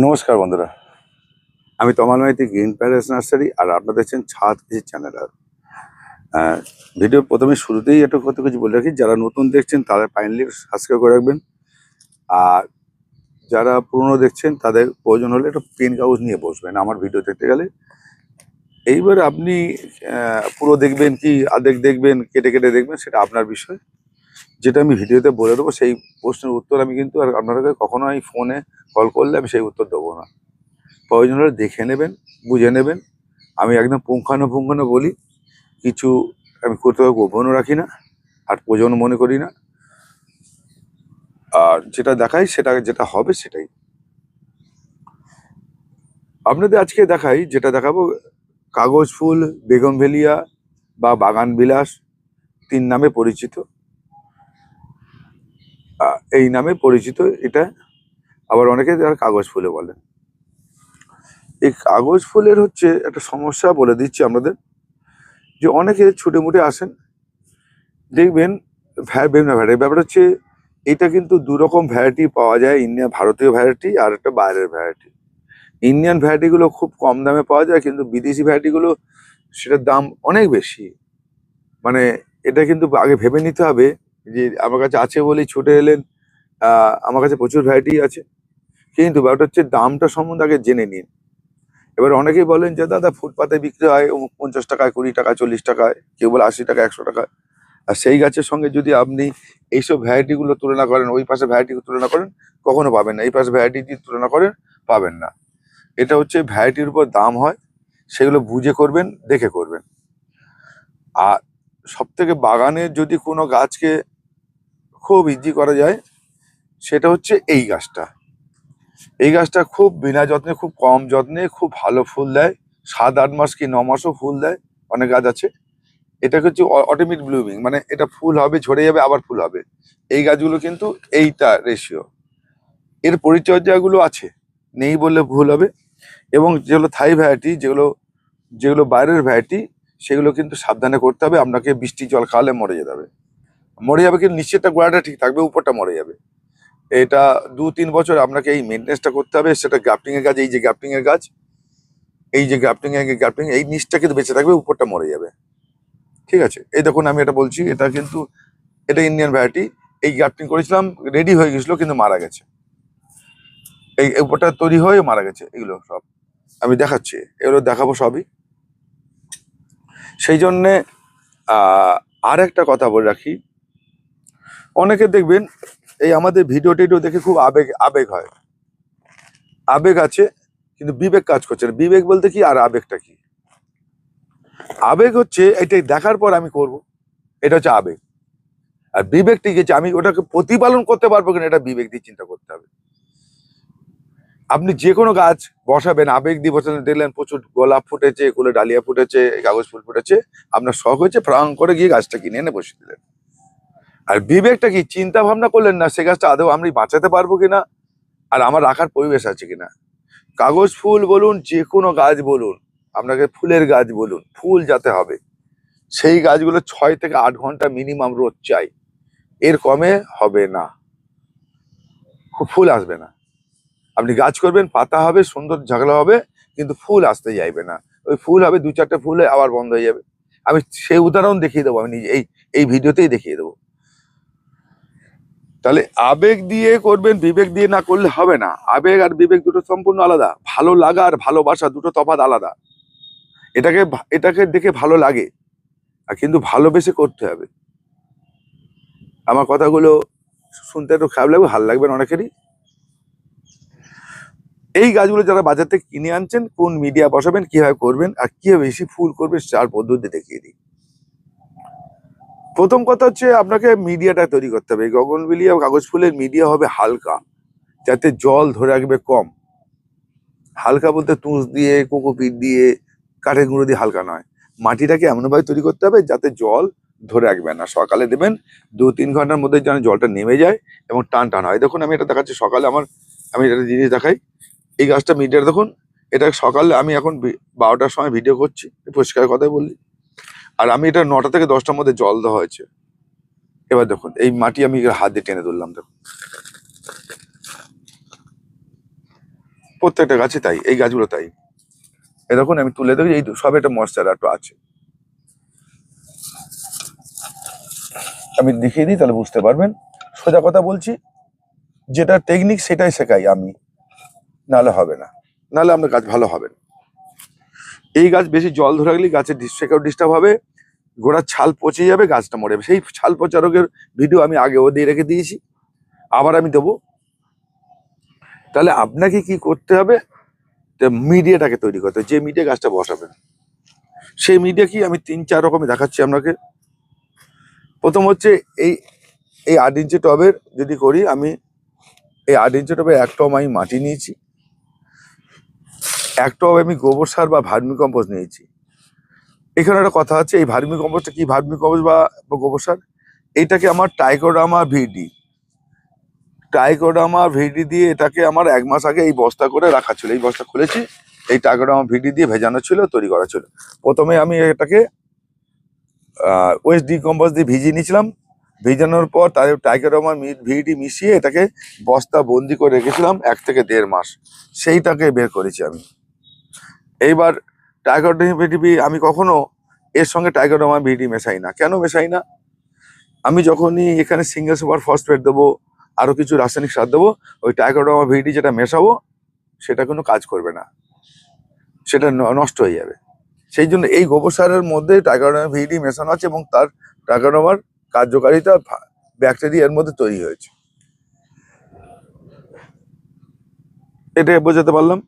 নমস্কার বন্ধুরা, আমি তমাল মাইতি, গ্রিন প্যালেস নার্সারি, আর আপনারা দেখছেন ছাদ কৃষি চ্যানেল। ভিডিও প্রথমে শুরুতেই একটু কত কিছু বলে রাখি, যারা নতুন দেখছেন তারা কাইন্ডলি সাবস্ক্রাইব করে রাখবেন, আর যারা পুরনো দেখছেন তাদের প্রয়োজন হলে একটু পেন কাগজ নিয়ে বসবেন আমার ভিডিও দেখতে গেলে। এইবার আপনি পুরো দেখবেন কি আধেক দেখবেন, কেটে কেটে দেখবেন, সেটা আপনার বিষয়। যেটা আমি ভিডিওতে বলে দেবো সেই প্রশ্নের উত্তর আমি কিন্তু আর আপনাদেরকে কখনোই ফোনে কল করলে আমি সেই উত্তর দেবো না। প্রয়োজন হলে দেখে নেবেন, বুঝে নেবেন। আমি একদম পুঙ্খানুপুঙ্খানু বলি, কিছু আমি কোথাও গোপনও রাখি না, আর প্রয়োজন মনে করি না। আর যেটা দেখাই সেটা যেটা হবে সেটাই আপনাদের আজকে দেখাই। যেটা দেখাবো, কাগজ ফুল, বেগমভেলিয়া বা বাগান বিলাস, 3 নামে পরিচিত। এই নামে পরিচিত এটা, আবার অনেকে তার কাগজ ফুলে বলে। এই কাগজ ফুলের হচ্ছে একটা সমস্যা বলে দিচ্ছি আপনাদের, যে অনেকে ছুটে মুটে আসেন, দেখবেন বিভিন্ন ভ্যারাইটি। ব্যাপার হচ্ছে এটা কিন্তু 2 রকম ভ্যারাইটি পাওয়া যায়, ভারতীয় ভ্যারাইটি আর একটা বাইরের ভ্যারাইটি। ইন্ডিয়ান ভ্যারাইটিগুলো খুব কম দামে পাওয়া যায়, কিন্তু বিদেশি ভ্যারাইটিগুলো সেটার দাম অনেক বেশি। মানে এটা কিন্তু আগে ভেবে নিতে হবে যে আমার কাছে আছে বলেই ছুটে এলেন, আমার কাছে প্রচুর ভ্যারাইটি আছে, কিন্তু ব্যাপারটা হচ্ছে দামটা সম্বন্ধে আগে জেনে নিন। এবার অনেকেই বলেন যে দাদা ফুটপাতে বিক্রি হয় 50 টাকায়, 20 টাকায়, 40 টাকায়, কেউ বলে 80 টাকা, 100 টাকায়। আর সেই গাছের সঙ্গে যদি আপনি এইসব ভ্যারাইটিগুলো তুলনা করেন, ওই পাশে ভ্যারাইটি তুলনা করেন, কখনো পাবেন না। এই পাশে ভ্যারাইটি দিয়ে তুলনা করেন, পাবেন না। এটা হচ্ছে ভ্যারাইটির উপর দাম হয়, সেগুলো বুঝে করবেন, দেখে করবেন। আর সব থেকে বাগানে যদি কোনো গাছকে খুব ইজি করা যায়, সেটা হচ্ছে এই গাছটা। এই গাছটা খুব বিনা যত্নে, খুব কম যত্নে খুব ভালো ফুল দেয়। 7-8 মাস কি 9 মাসও ফুল দেয়। অনেক গাছ আছে, এটা হচ্ছে অটোমেটিক ব্লুমিং, মানে এটা ফুল হবে, ঝরে যাবে, আবার ফুল হবে। এই গাছগুলো কিন্তু এইটা রেশিও। এর পরিচর্যাগুলো আছে, নেই বললে ভুল হবে। এবং যেগুলো থাই ভ্যারাইটি, যেগুলো যেগুলো বাইরের ভ্যারাইটি, সেগুলো কিন্তু সাবধানে করতে হবে। আপনাকে বৃষ্টি জল খাওয়ালে মরে যেতে হবে, মরে যাবে, কিন্তু নিচেরটা গোড়াটা ঠিক থাকবে, উপরটা মরে যাবে। এটা 2-3 বছর আপনাকে এই মেনটেন্সটা করতে হবে। সেটা গ্রাফটিং এর গাছ, এই যে গ্রাফটিং এর গাছ, এই যে গ্রাফটিং এই নিচটা কিন্তু বেঁচে থাকবে, উপরটা মরে যাবে। ঠিক আছে, এই দেখুন আমি এটা বলছি, এটা কিন্তু এটা ইন্ডিয়ান ভ্যারাইটি। এই গ্রাফটিং করেছিলাম, রেডি হয়ে গেছিল, কিন্তু মারা গেছে। এই উপরটা তৈরি হয়ে মারা গেছে। এগুলো সব আমি দেখাচ্ছি, এগুলো দেখাবো সবই। সেই জন্যে আর একটা কথা বলে রাখি, অনেকে দেখবেন এই আমাদের ভিডিও টিডিও দেখে খুব আবেগ আবেগ হয়, আবেগ আছে, কিন্তু বিবেক কাজ করছে না। বিবেক বলতে কি আর আবেগটা কি? আবেগ হচ্ছে এটাই দেখার পর আমি করব, এটা হচ্ছে আবেগ। আর বিবেক ঠিক আছে, আমি ওটাকে প্রতিপালন করতে পারবো কিনা, এটা বিবেক দিয়ে চিন্তা করতে হবে। আপনি যে কোনো গাছ বসাবেন, আবেগ দিয়ে বসাবেন, দেখলেন প্রচুর গোলাপ ফুটেছে, কুলে ডালিয়া ফুটেছে, কাগজ ফুল ফুটেছে, আপনার শখ হয়েছে, প্রাং করে গিয়ে গাছটা কিনে এনে বসিয়ে দিলেন। আর বিবেকটা কি? চিন্তা ভাবনা করলেন না সে গাছটা আদৌ আমি বাঁচাতে পারবো কিনা, আর আমার রাখার পরিবেশ আছে কিনা। কাগজ ফুল বলুন, যে কোনো গাছ বলুন, আপনাকে ফুলের গাছ বলুন, ফুল যাতে হবে, সেই গাছগুলো 6 থেকে 8 ঘন্টা মিনিমাম রোদ চাই, এর কমে হবে না, খুব ফুল আসবে না। আপনি গাছ করবেন, পাতা হবে, সুন্দর ঝাগলা হবে, কিন্তু ফুল আসতে যাইবে না। ওই ফুল হবে 2-4টে ফুলে, আবার বন্ধ হয়ে যাবে। আমি সেই উদাহরণ দেখিয়ে দেবো, আমি নিজে এই ভিডিওতেই দেখিয়ে দেবো। তাহলে আবেগ দিয়ে করবেন, বিবেক দিয়ে না করলে হবে না। আবেগ আর বিবেক দুটো সম্পূর্ণ আলাদা। ভালো লাগা আর ভালোবাসা দুটো তফাৎ আলাদা। এটাকে দেখে ভালো লাগে, আর কিন্তু ভালোবেসে করতে হবে। আমার কথাগুলো শুনতে একটু খারাপ লাগবে, ভালো লাগবে অনেকেরই। এই গাছগুলো যারা বাজার থেকে কিনে আনছেন, কোন মিডিয়া বসাবেন, কিভাবে করবেন, আর কিভাবে বেশি ফুল করবেন, চার পদ্ধতি দেখিয়ে দিই। প্রথম কথা হচ্ছে আপনাকে মিডিয়াটা তৈরি করতে হবে। গগনবিলিয়া কাগজ ফুলের মিডিয়া হবে হালকা, যাতে জল ধরে রাখবে কম। হালকা বলতে তুষ দিয়ে, কোকোপিট দিয়ে, কাঠের গুঁড়ো দিয়ে হালকা নয়। মাটিটাকে এমনভাবে তৈরি করতে হবে যাতে জল ধরে রাখবে না। সকালে দেবেন, 2-3 ঘন্টার মধ্যে যেন জলটা নেমে যায় এবং টান টান হয়। দেখুন আমি এটা দেখাচ্ছি সকালে, আমি একটা জিনিস দেখাই। এই গাছটা মিডিয়ার দেখুন, এটা সকালে আমি এখন 12টার সময় ভিডিও করছি, পরিষ্কার কথাই বললি। আর আমি এটা 9টা থেকে 10টার মধ্যে জল দেওয়া হয়েছে। এবার দেখুন এই মাটি আমি হাত দিয়ে টেনে তুললাম, দেখুন প্রত্যেকটা গাছে তাই, এই গাছগুলো তাই। এরকম আমি তুলে দেখি এই সব একটা ময়েশ্চার একটু আছে, আমি দেখিয়ে দিই তাহলে বুঝতে পারবেন। সোজা কথা বলছি, যেটা টেকনিক সেটাই শেখাই আমি, নাহলে হবে না, নাহলে আপনার গাছ ভালো হবে না। এই গাছ বেশি জল ধরে রাখলে গাছের শেখাও ডিস্টার্ব হবে, গোড়ার ছাল পচে যাবে, গাছটা মরে যাবে। সেই ছাল পচা রোগের ভিডিও আমি আগেও দিয়ে রেখে দিয়েছি, আবার আমি দেবো। তাহলে আপনাকে কি করতে হবে, মিডিয়াটাকে তৈরি করতে হবে, যে মিডিয়া গাছটা বসাবেন। সেই মিডিয়া কি আমি 3-4 রকমের দেখাচ্ছি আপনাকে। প্রথম হচ্ছে এই এই 8 ইঞ্চি টবের যদি করি, আমি এই 8 ইঞ্চি টবে 1 টব আমি মাটি নিয়েছি, 1 টব আমি গোবর সার বা ভার্মি কম্পোস্ট নিয়েছি। এখানে একটা কথা আছে, এই ভার্মি কম্পোস্টটা কি, ভার্মি কম্পোস্ট বা গোবর সার, এইটাকে আমার ট্রাইকোডার্মা ভিডি দিয়ে এটাকে আমার 1 মাস আগে এই বস্তা করে রাখা ছিল, এই বস্তা খুলেছি, এই ট্রাইকোডার্মা ভিডি দিয়ে ভেজানো ছিল, তৈরি করা ছিল। প্রথমে আমি এটাকে ওয়েস্ট ডিকম্পোজ দিয়ে ভিজিয়ে নিয়েছিলাম, ভিজানোর পর তার ট্রাইকোডার্মা ভিডি মিশিয়ে এটাকে বস্তা বন্দি করে রেখেছিলাম 1 থেকে 1.5 মাস, সেইটাকে বের করেছি আমি। এইবার ট্রাইকোডার্মা ভিডি আমি কখনো এর সঙ্গে ট্রাইকোডার্মা ভিডি মেশাই না। কেন মেশাই না, আমি যখনই এখানে সিঙ্গেল সুপার ফসফেট দেবো, আরো কিছু রাসায়নিক সার দেবো, ওই ট্রাইকোডার্মা ভিডি যেটা মেশাবো সেটা কোনো কাজ করবে না, সেটা নষ্ট হয়ে যাবে। সেই জন্য এই গোবর সারের মধ্যে ট্রাইকোডার্মা ভিডি মেশানো আছে এবং তার ট্রাইকোডার্মার কার্যকারিতা ব্যাকটেরিয়ার মধ্যে তৈরি হয়েছে। এটা বোঝাতে পারলাম।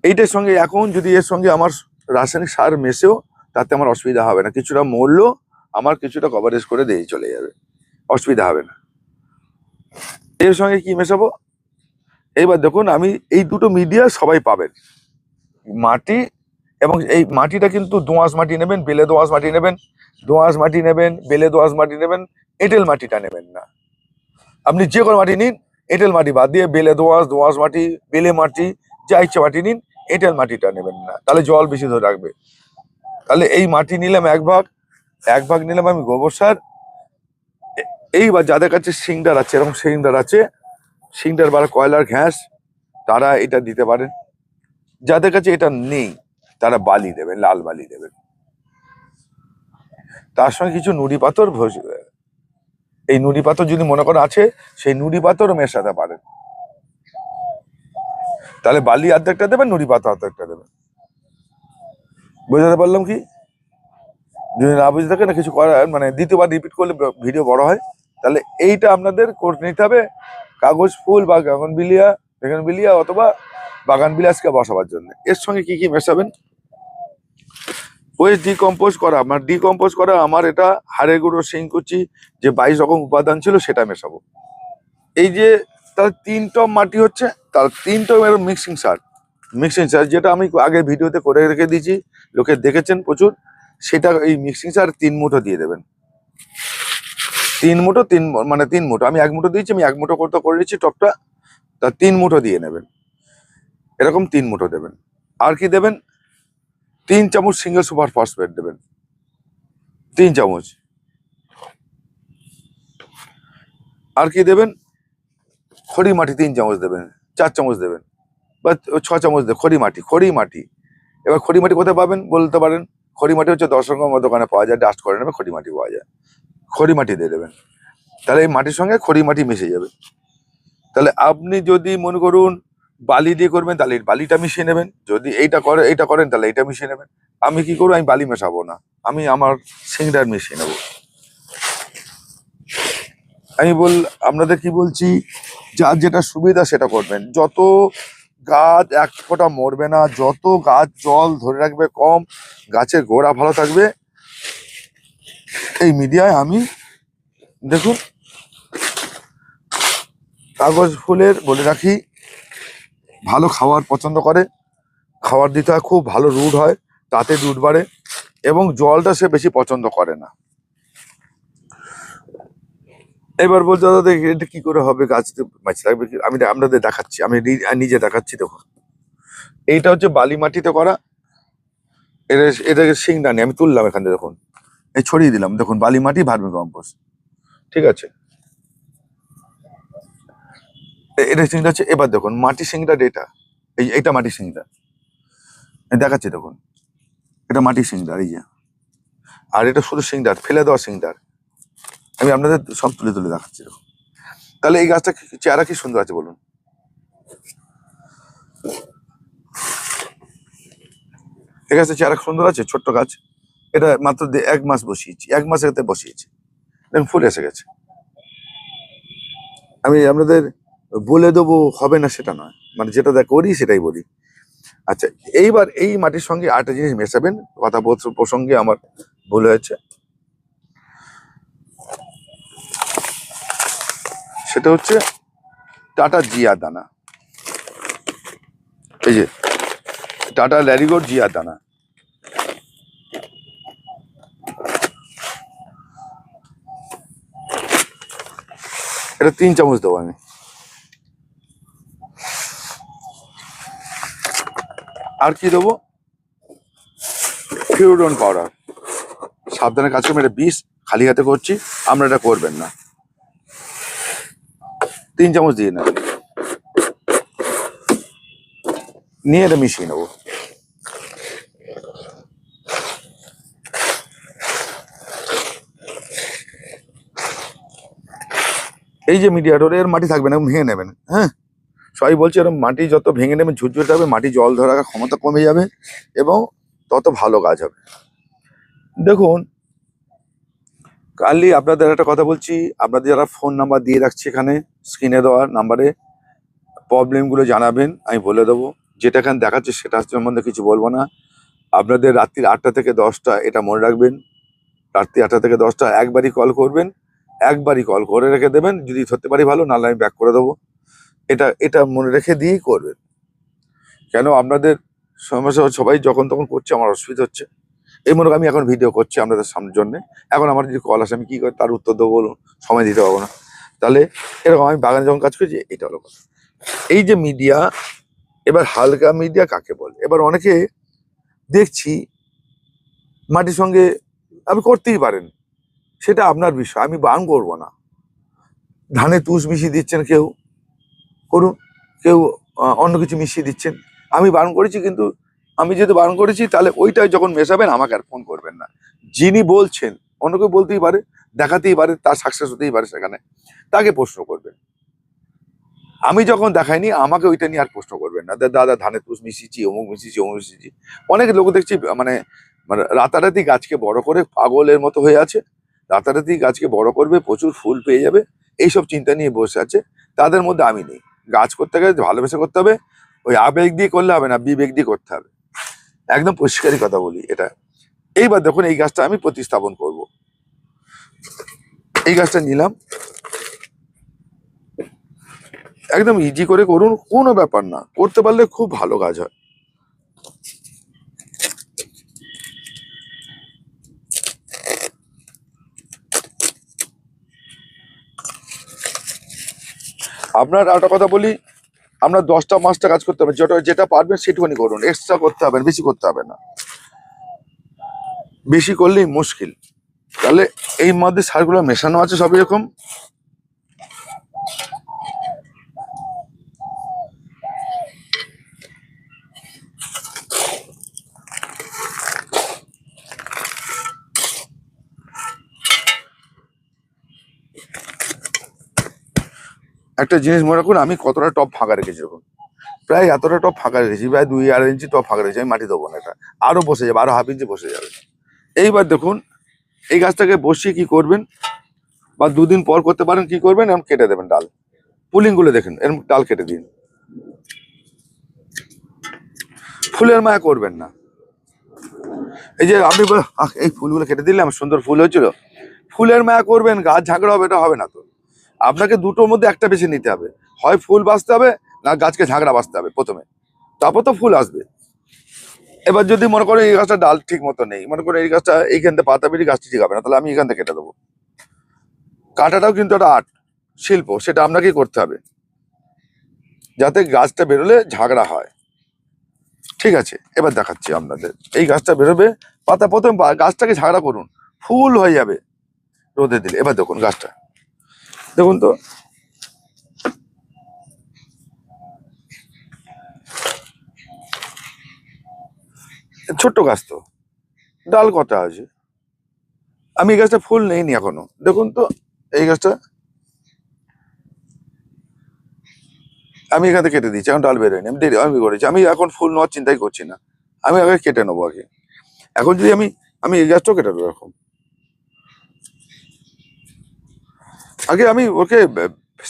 এইটার সঙ্গে এখন যদি এর সঙ্গে আমার রাসায়নিক সার মেশেও তাতে আমার অসুবিধা হবে না, কিছুটা মরলেও আমার কিছুটা কভারেজ করে দিয়ে চলে যাবে, অসুবিধা হবে না। এর সঙ্গে কি মেশাবো, এইবার দেখুন আমি এই দুটো মিডিয়া সবাই পাবেন, মাটি এবং এই মাটিটা কিন্তু দোআঁশ মাটি নেবেন, বেলে দোআঁশ মাটি নেবেন, বেলে দোআঁশ মাটি নেবেন, এঁটেল মাটিটা নেবেন না। আপনি যে কোনো মাটি নিন, এঁটেল মাটি বাদ দিয়ে বেলে দোআঁশ মাটি, বেলে মাটি, যা ইচ্ছে মাটি নিন, এঁটেল মাটিটা নেবেন না, তাহলে জল বেশি ধরে রাখবে। তাহলে এই মাটি নিলাম 1 ভাগ নিলাম আমি গোবর সার। এইবার যাদের কাছে সিংডার আছে, এরকম সিংডার বা কয়লার ঘ্যাস, তারা এটা দিতে পারেন। যাদের কাছে এটা নেই তারা বালি দেবেন, লাল বালি দেবেন, তার সঙ্গে কিছু নুড়ি পাথর এই নুড়ি পাথর যদি মনে করেন আছে, সেই নুড়ি পাথরও মেশাতে পারেন। তাহলে বালি অর্ধেকটা দেবেন, নুড়ি পাথর অর্ধেকটা দেবেন। বোঝাতে পারলাম কি? যদি না বুঝে থাকে না কিছু করার, মানে দ্বিতীয়বার রিপিট করলে ভিডিও বড় হয়। তাহলে এইটা আপনাদের করে নিতে হবে কাগজ ফুল বা বেগুনবিলিয়া অথবা বাগান বিলাসকে বসাবার জন্য। এর সঙ্গে কি কি মেশাবেন, ওয়েস্ট ডিকম্পোজ করা আমার এটা হাড়ে গুঁড়ো, শিংকুচি, যে 22 রকম উপাদান ছিল সেটা মেশাবো। এই যে তার 3 টব মাটি হচ্ছে, তার 3 টব মিক্সিং সার, যেটা আমি আগে ভিডিওতে করে রেখে দিয়েছি, লোকে দেখেছেন প্রচুর। সেটা এই মিক্সিং সার 3 মুঠো দিয়ে দেবেন, 3 মুঠো, মানে 3 মুঠো, আমি 1 মুঠো দিয়েছি, আমি 1 মুঠো করতে করে দিচ্ছি টপটা, তা 3 মুঠো দিয়ে নেবেন, এরকম 3 মুঠো দেবেন। আর কি দেবেন, 3 চামচ সিঙ্গেল সুপার ফসফেট দেবেন, 3 চামচ। আর কি দেবেন, খড়ি মাটি 3 চামচ দেবেন, 4 চামচ দেবেন, বা 6 চামচ দেবেন। খড়ি মাটি। এবার খড়ি মাটি কোথায় পাবেন বলতে পারেন, খড়ি মাটি হচ্ছে 10 রকম দোকানে পাওয়া যায়, ডাস্ট করে নেবে, খড়ি মাটি পাওয়া যায়, খড়ি মাটি দিয়ে দেবেন। তাহলে এই মাটির সঙ্গে খড়ি মাটি মিশে যাবে। তাহলে আপনি যদি মনে করুন বালি দিয়ে করবেন, তাহলে বালিটা মিশিয়ে নেবেন। যদি এইটা করেন তাহলে এইটা মিশিয়ে নেবেন। আমি কি করবো, আমি বালি মেশাবো না, আমি আমার সিংডার মিশিয়ে নেবো। আমি আপনাদের কি বলছি, যার যেটা সুবিধা সেটা করবেন। যত গাছ 1 ফোঁটা মরবে না, যত গাছ জল ধরে রাখবে কম, গাছের গোড়া ভালো থাকবে, এই মিডিয়ায় আমি দেখুন কাগজ ফুলের বলে রাখি, ভালো খাবার পছন্দ করে, খাবার দিতে হয়, খুব ভালো রুট হয়, তাতে রুট বাড়ে, এবং জলটা সে বেশি পছন্দ করে না। এবার বলছে দাদা এটা কি করে হবে, গাছ বাঁচে থাকবে? আমি আপনাদের দেখাচ্ছি, আমি নিজে দেখাচ্ছি। দেখুন এইটা হচ্ছে বালি মাটিতে করা, এটাকে শিংদানি আমি তুললাম এখান থেকে, দেখুন এই ছড়িয়ে দিলাম, দেখুন বালি মাটি ভার্মি কম্পোস্ট, ঠিক আছে। এটা সিংটা হচ্ছে। এবার দেখুন মাটি সিংটা এটা, এইটা মাটি সিংটা দেখাচ্ছি দেখুন, এটা মাটি সিংটার এই যে, আর এটা শুধু সিংটার, ফেলে দেওয়া সিংটার। আমি আপনাদের সব তুলে তুলে দেখাচ্ছি দেখুন। তাহলে এই গাছটা চেহারা কি সুন্দর আছে বলুন। এই গাছটা চেহারা সুন্দর আছে, ছোট্ট গাছ। এটা মাত্র 1 মাস বসিয়েছি, 1 মাস এতে বসিয়েছি, দেখুন ফুল এসে গেছে। আমি আপনাদের বলে দেবো হবে না সেটা নয়, মানে যেটা করি সেটাই বলি। আচ্ছা, এইবার এই মাটির সঙ্গে আরেকটা জিনিস মেশাবেন, কথা প্রসঙ্গে আমার ভুল হয়েছে, সেটা হচ্ছে টাটা জিয়া দানা। এই যে টাটা ল্যারিগোড জিয়া দানা, এটা 3 চামচ দেবো আমি। আর কি দেবো, ফিউরন পাউডার। সাবধানে কাজ করবেন, এটা বিষ, খালি হাতে করছি, আপনারা এটা করবেন না। 3 চামচ দিয়ে নেবেন, নিয়ে এটা মিশিয়ে নেবো। এই যে মিডিয়াটর, এর মাটি থাকবে না, ভেঙে নেবেন। হ্যাঁ, সবাই বলছে এরকম মাটি যত ভেঙে নেবেন ঝুরঝুরে থাকবে, মাটি জল ধরে রাখার ক্ষমতা কমে যাবে এবং তত ভালো গাছ হবে। দেখুন কালই আপনাদের একটা কথা বলছি, আপনাদের যারা ফোন নাম্বার দিয়ে রাখছি এখানে স্ক্রিনে দেওয়া নাম্বারে, প্রবলেমগুলো জানাবেন, আমি বলে দেবো। যেটা এখানে দেখাচ্ছে সেটা সম্বন্ধে কিছু বলবো না। আপনাদের রাত্রি 8টা থেকে 10টা, এটা মনে রাখবেন, রাত্রি 8টা থেকে 10টা একবারই কল করবেন, একবারই কল করে রেখে দেবেন। যদি ধরতে পারি ভালো, নাহলে আমি ব্যাক করে দেবো। এটা এটা মনে রেখে দিয়েই করবেন, কেন আপনাদের সমস্যা সবাই যখন তখন করছে, আমার অসুবিধা হচ্ছে। এই মনে করেন আমি এখন ভিডিও করছি আপনাদের সামনের জন্য, এখন আমার যদি কল আসে আমি কি করে তার উত্তর দেবো বলুন, সময় দিতে পারবো না। তাহলে এরকম আমি বাগানে যখন কাজ করছি, এটা হলো কথা। এই যে মিডিয়া, এবার হালকা মিডিয়া কাকে বলে, এবার অনেকে দেখছি মাটির সঙ্গে আপনি করতেই পারেন, সেটা আপনার বিষয়, আমি বারণ করবো না। ধানে তুষ মিশিয়ে দিচ্ছেন কেউ, করুন, কেউ অন্য কিছু মিশিয়ে দিচ্ছেন, আমি বারণ করেছি। কিন্তু আমি যেহেতু বারণ করেছি, তাহলে ওইটাই যখন মেশাবেন আমাকে আর ফোন করবেন না। যিনি বলছেন অন্য কেউ বলতেই পারে, দেখাতেই পারে, তার সাকসেস হতেই পারে, সেখানে তাকে প্রশ্ন করবেন। আমি যখন দেখাইনি আমাকে ওইটা নিয়ে আর প্রশ্ন করবেন না, দাদা ধানে তুষ মিশিয়েছি, অমুক মিশিয়েছি, অমুক মিশিয়েছি। অনেক লোক দেখছি মানে মানে রাতারাতি গাছকে বড় করে পাগলের মতো হয়ে আছে, রাতারাতি গাছকে বড় করবে, প্রচুর ফুল পেয়ে যাবে, এইসব চিন্তা নিয়ে বসে আছে। তাদের মধ্যে আমি নেই। গাছ করতে গেলে ভালোবেসে করতে হবে, ওই আবেগ দিয়ে করলে হবে না, বিবেক দিয়ে করতে হবে। একদম পরিষ্কারই কথা বলি এটা। এইবার দেখুন এই গাছটা আমি প্রতিস্থাপন করব। এই গাছটা নিলাম, একদম ইজি করে করুন, কোনো ব্যাপার না, করতে পারলে খুব ভালো গাছ হয়। আপনার একটা কথা বলি, আপনার 10টা 5টা কাজ করতে হবে, যেটা পারবেন সেটুকুনি করুন, এক্সট্রা করতে হবে না, বেশি করতে হবে না, বেশি করলেই মুশকিল। তাহলে এই মধ্যে সারগুলো মেশানো আছে সব এরকম। একটা জিনিস মনে রাখুন, আমি কতটা টপ ফাঁকা রেখেছি দেখুন, প্রায় এতটা টপ ফাঁকা রেখেছি, প্রায় 2-2.5 ইঞ্চি টপ ফাঁকা রেখেছি। আমি মাটি দেবো না, এটা আরো বসে যাবে, আরো হাফ ইঞ্চি বসে যাবে। এইবার দেখুন এই গাছটাকে বসিয়ে কি করবেন, বা 2 দিন পর করতে পারেন, কি করবেন, এরকম কেটে দেবেন ডাল, পুলিং গুলো দেখেন, এরকম ডাল কেটে দিন। ফুলের মায়া করবেন না। এই যে আপনি এই ফুলগুলো কেটে দিলে আমার সুন্দর ফুল হয়েছিল, ফুলের মায়া করবেন, গাছ ঝাঁকড়া হবে, এটা হবে না তো। আপনাকে দুটোর মধ্যে একটা বেছে নিতে হবে, হয় ফুল বাঁচতে হবে, না গাছকে ঝাঁকড়া বাঁচতে হবে প্রথমে, তারপর তো ফুল আসবে। এবার যদি মনে করেন এই গাছটা ডাল ঠিক মতো নেই, মনে করেন এই গাছটা এইখান থেকে পাতা বেরিয়ে গাছটি ঠিক হবে না, তাহলে আমি এখান থেকে কেটে দেবো। কাটাটাও কিন্তু একটা আর্ট, শিল্প, সেটা আপনাকেই করতে হবে, যাতে গাছটা বেরোলে ঝাঁকড়া হয়। ঠিক আছে, এবার দেখাচ্ছি আপনাদের। এই গাছটা বেরোবে, পাতা প্রথম গাছটাকে ঝাঁকড়া করুন, ফুল হয়ে যাবে রোদে দিলে। এবার দেখুন গাছটা, দেখুন তো ছোট্ট গাছ তো, ডাল কটা আছে। আমি এই গাছটা ফুল নেইনি এখনো, দেখুন তো এই গাছটা আমি এখান থেকে কেটে দিচ্ছি, এখন ডাল বেরোয়নি, আমি করেছি, আমি এখন ফুল নেওয়ার চিন্তাই করছি না, আমি আগে কেটে নেবো আগে। এখন যদি আমি আমি এই গাছটাও কেটে দেবো এরকম, আগে আমি ওকে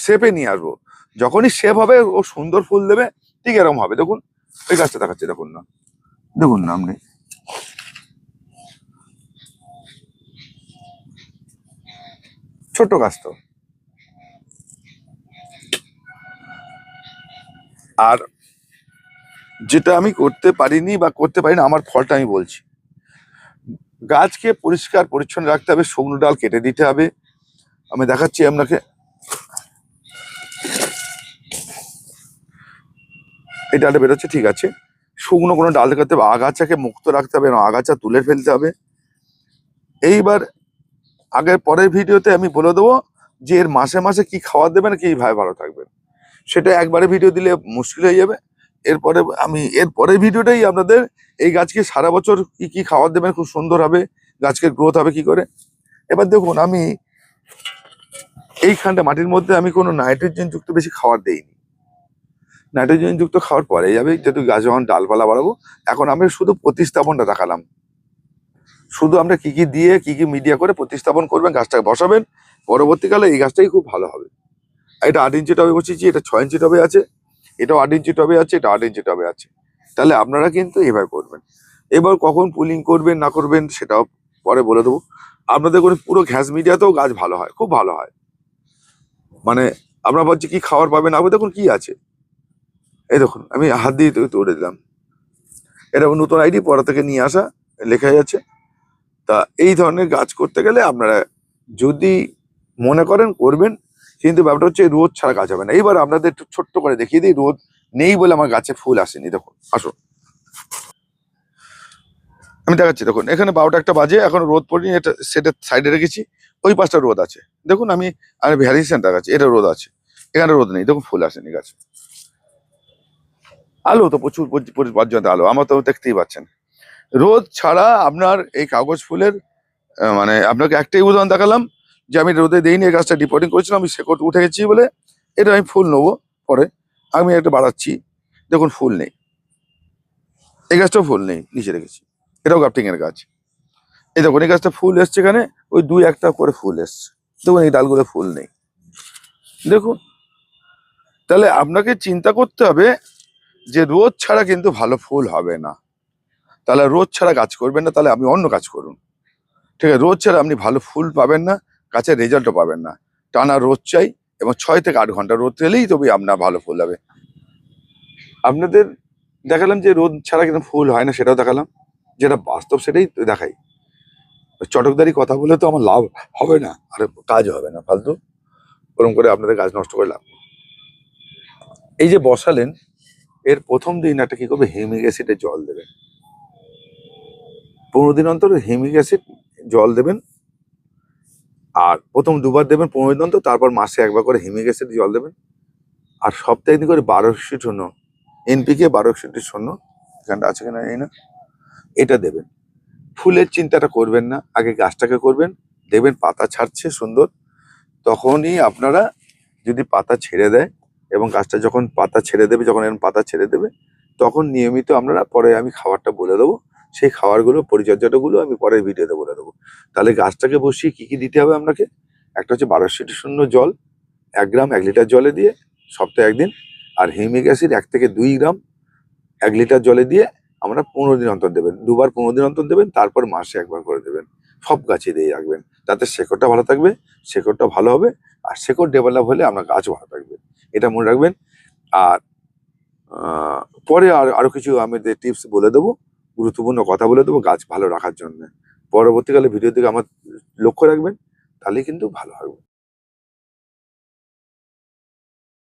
শেপে নিয়ে আসবো, যখনই শেপ হবে ও সুন্দর ফুল দেবে, ঠিক এরকম হবে। দেখুন ওই গাছটা দেখাচ্ছে, দেখুন না, দেখুন না আপনি, ছোট্ট গাছ তো। আর যেটা আমি করতে পারিনি বা করতে পারি না, আমার ফলটা আমি বলছি, গাছকে পরিষ্কার পরিচ্ছন্ন রাখতে হবে, শুকনো ডাল কেটে দিতে হবে। আমি দেখাচ্ছি আপনাকে, এই ডালটা বেরোচ্ছে ঠিক আছে, শুকনো কোনো ডাল দেখাতে হবে, আগাছাকে মুক্ত রাখতে হবে এবং আগাছা তুলে ফেলতে হবে। এইবার আগের পরের ভিডিওতে আমি বলে দেবো যে এর মাসে মাসে কি খাবার দেবেন, কি ভাবে ভালো থাকবেন, সেটা একবারে ভিডিও দিলে মুশকিল হয়ে যাবে। এরপরে আমি এর পরের ভিডিওটাই আপনাদের এই গাছকে সারা বছর কি কি খাবার দেবেন খুব সুন্দর হবে, গাছকে গ্রোথ হবে কি করে। এবার দেখুন আমি এইখানটা মাটির মধ্যে আমি কোনো নাইট্রোজেন যুক্ত বেশি খাবার দেইনি, নাইট্রোজেন যুক্ত খাবার পরে যাবে যেহেতু গাছ যখন ডালপালা বাড়াবো। এখন আমি শুধু প্রতিস্থাপনটা দেখালাম, শুধু আমরা কি কি দিয়ে কি কি মিডিয়া করে প্রতিস্থাপন করবেন, গাছটাকে বসাবেন, পরবর্তীকালে এই গাছটাই খুব ভালো হবে। এটা 8 ইঞ্চি টবে বসিয়েছি, এটা 6 ইঞ্চি টবে আছে, এটাও 8 ইঞ্চি টবে আছে, এটা 8 ইঞ্চি টবে আছে। তাহলে আপনারা কিন্তু এভাবে করবেন। এবার কখন পুলিং করবেন না করবেন সেটাও পরে বলে দেবো। আপনাদের কোনো পুরো ঘ্যাস মিডিয়াতেও গাছ ভালো হয়, খুব ভালো হয়। মানে আমরা ভাবছি কি খাবার পাবেন, আবার দেখুন কি আছে, এই দেখুন আমি হাত দিয়ে তুলে দিলাম, এটা নতুন আইডি পড়া থেকে নিয়ে আসা, লেখা যাচ্ছে। তা এই ধরনের গাছ করতে গেলে আপনারা যদি মনে করেন করবেন, কিন্তু ব্যাপারটা হচ্ছে রোদ ছাড়া গাছ হবে না। এইবার আপনাদের একটু ছোট্ট করে দেখিয়ে দিই, রোদ নেই বলে আমার গাছে ফুল আসেনি। দেখুন আসুন, আমি দেখাচ্ছি, দেখুন এখানে 12টা একটা বাজে, এখন রোদ পড়েনি, এটা সেটা সাইডে রেখেছি, ওই পাশটা রোদ আছে। দেখুন আমি ভ্যারিয়েশন দেখাচ্ছি, এটা রোদ আছে, এখানে রোদ নেই, দেখুন ফুল আসেনি গাছে। আলো তো প্রচুর পর্যন্ত আলো, আমার তো দেখতেই পাচ্ছেন। রোদ ছাড়া আপনার এই কাগজ ফুলের মানে আপনাকে একটাই উদাহরণ দেখালাম যে আমি রোদে দিইনি, এই গাছটা ডিপোর্টিং করেছিলাম, আমি শেকড় উঠে গেছি বলে এটা আমি ফুল নেবো পরে, আমি একটা বাড়াচ্ছি, দেখুন ফুল নেই, এই গাছটাও ফুল নেই, নিচে রেখেছি, এটাও গ্রাফটিং এর গাছ। এই দেখুন এই গাছটা ফুল এসছে, এখানে ওই 2-1টা করে ফুল এসছে, দেখুন এই ডালগুলো ফুল নেই, দেখুন। তাহলে আপনাকে চিন্তা করতে হবে যে রোদ ছাড়া কিন্তু ভালো ফুল হবে না, তাহলে রোদ ছাড়া গাছ করবেন না, তাহলে আপনি অন্য কাজ করুন, ঠিক আছে। রোদ ছাড়া আপনি ভালো ফুল পাবেন না, গাছের রেজাল্টও পাবেন না। টানা রোদ চাই, এবং 6 থেকে 8 ঘন্টা রোদ পেলেই তবে আপনার ভালো ফুল হবে। আপনাদের দেখালাম যে রোদ ছাড়া কিন্তু ফুল হয় না, সেটাও দেখালাম, যেটা বাস্তব সেটাই দেখাই। চটকদারি কথা বলে তো আমার লাভ হবে না, আর কাজ হবে না, ফালতু ওরকম করে আপনাদের গাছ নষ্ট করে লাভ নেই। এই যে বসালেন, এর প্রথম দিন একটা কি করবে, হিউমিক অ্যাসিডের জল দেবেন, 15 দিন অন্তর হিউমিক অ্যাসিড জল দেবেন। আর প্রথম 2বার দেবেন 15 দিন অন্তর, তারপর মাসে 1বার করে হিউমিক অ্যাসিড জল দেবেন। আর সপ্তাহে একদিন করে 1200 এনপিকে 1200 এখানটা আছে কিনা এই না, এটা দেবেন। ফুলের চিন্তাটা করবেন না, আগে গাছটাকে করবেন, দেখবেন পাতা ছাড়ছে সুন্দর, তখনই আপনারা যদি পাতা ছেড়ে দেয় এবং গাছটা যখন পাতা ছেড়ে দেবে, যখন এরকম পাতা ছেড়ে দেবে, তখন নিয়মিত আপনারা, পরে আমি খাবারটা বলে দেবো, সেই খাবারগুলো পরিচর্যাটাগুলো আমি পরের ভিডিওতে বলে দেবো। তাহলে গাছটাকে বসিয়ে কি কি দিতে হবে আপনাকে, একটা হচ্ছে 1200 জল, 1 গ্রাম 1 লিটার জলে দিয়ে সপ্তাহে একদিন, আর হিউমিক অ্যাসিড 1 থেকে 2 গ্রাম 1 লিটার জলে দিয়ে আমরা 15 দিন অন্তর দেবেন, 2বার 15 দিন অন্তর দেবেন, তারপর মাসে 1বার করে দেবেন। সব গাছে দিয়ে রাখবেন, তাতে শেকড়টা ভালো থাকবে, শেকড়টা ভালো হবে, আর শেকড় ডেভেলপ হলে আপনার গাছও ভালো থাকবে, এটা মনে রাখবেন। আর পরে আরো কিছু আমি টিপস বলে দেবো, গুরুত্বপূর্ণ কথা বলে দেবো গাছ ভালো রাখার জন্য। পরবর্তীকালে ভিডিও থেকে আমার লক্ষ্য রাখবেন, তাহলে কিন্তু ভালো হবে।